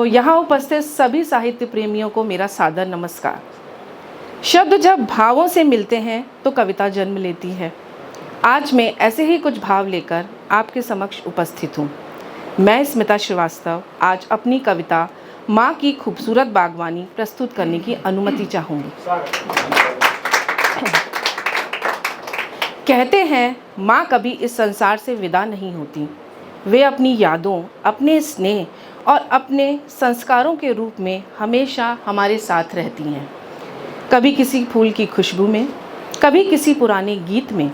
यहाँ उपस्थित सभी साहित्य प्रेमियों को मेरा सादर नमस्कार। शब्द जब भावों से मिलते हैं तो कविता जन्म लेती है। आज मैं ऐसे ही कुछ भाव लेकर आपके समक्ष उपस्थित हूँ। मैं स्मिता श्रीवास्तव आज अपनी कविता माँ की खूबसूरत बागवानी प्रस्तुत करने की अनुमति चाहूँगी। कहते हैं माँ कभी इस संसार से विदा नहीं होती। वे अपनी यादों, अपने स्नेह और अपने संस्कारों के रूप में हमेशा हमारे साथ रहती हैं। कभी किसी फूल की खुशबू में, कभी किसी पुराने गीत में,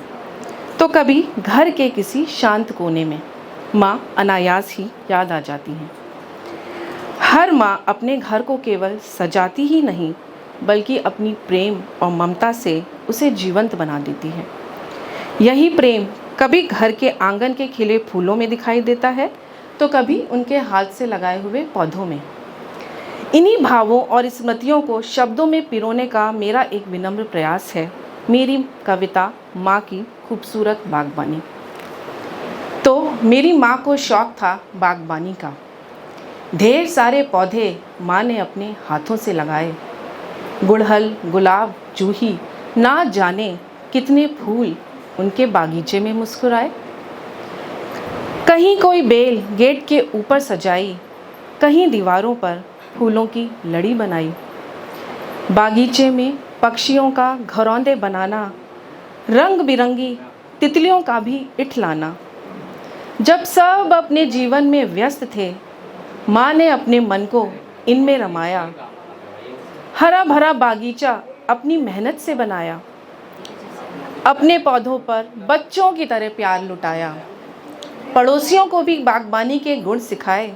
तो कभी घर के किसी शांत कोने में माँ अनायास ही याद आ जाती हैं। हर माँ अपने घर को केवल सजाती ही नहीं बल्कि अपनी प्रेम और ममता से उसे जीवंत बना देती है। यही प्रेम कभी घर के आंगन के खिले फूलों में दिखाई देता है तो कभी उनके हाथ से लगाए हुए पौधों में। इन्हीं भावों और स्मृतियों को शब्दों में पिरोने का मेरा एक विनम्र प्रयास है मेरी कविता माँ की खूबसूरत बागबानी। तो मेरी माँ को शौक़ था बागबानी का। ढेर सारे पौधे माँ ने अपने हाथों से लगाए। गुड़हल, गुलाब, जूही, ना जाने कितने फूल उनके बागीचे में मुस्कुराए। कहीं कोई बेल गेट के ऊपर सजाई, कहीं दीवारों पर फूलों की लड़ी बनाई। बागीचे में पक्षियों का घरौंदे बनाना, रंग बिरंगी तितलियों का भी इठलाना। जब सब अपने जीवन में व्यस्त थे, माँ ने अपने मन को इनमें रमाया। हरा भरा बागीचा अपनी मेहनत से बनाया। अपने पौधों पर बच्चों की तरह प्यार लुटाया। पड़ोसियों को भी बागबानी के गुण सिखाए।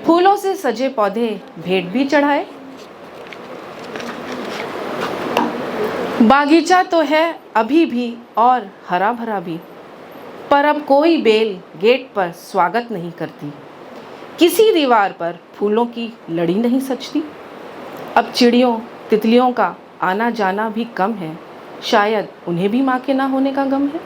फूलों से सजे पौधे भेंट भी चढ़ाए। बागीचा तो है अभी भी और हरा भरा भी, पर अब कोई बेल गेट पर स्वागत नहीं करती। किसी दीवार पर फूलों की लड़ी नहीं सजती। अब चिड़ियों, तितलियों का आना जाना भी कम है। शायद उन्हें भी माँ के ना होने का गम है।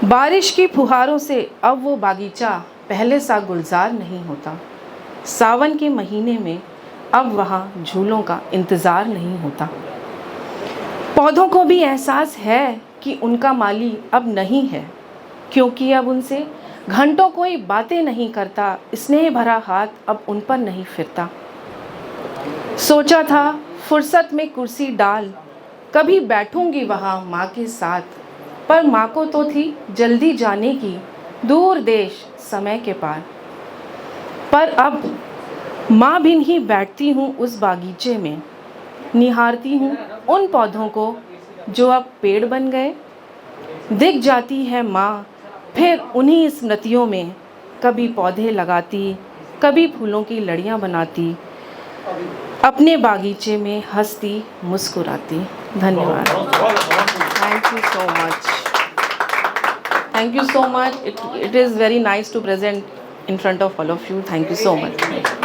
बारिश की फुहारों से अब वो बागीचा पहले सा गुलजार नहीं होता। सावन के महीने में अब वहाँ झूलों का इंतज़ार नहीं होता। पौधों को भी एहसास है कि उनका माली अब नहीं है, क्योंकि अब उनसे घंटों कोई बातें नहीं करता। स्नेह भरा हाथ अब उन पर नहीं फिरता। सोचा था फुर्सत में कुर्सी डाल कभी बैठूंगी वहाँ माँ के साथ, पर माँ को तो थी जल्दी जाने की दूर देश समय के पार। पर अब माँ बिन ही बैठती हूँ उस बागीचे में, निहारती हूँ उन पौधों को जो अब पेड़ बन गए। दिख जाती है माँ फिर उन्हीं स्मृतियों में, कभी पौधे लगाती, कभी फूलों की लड़ियाँ बनाती, अपने बागीचे में हंसती मुस्कुराती। धन्यवाद। Thank you so much. Thank you so much. It is very nice to present in front of all of you. Thank you so much.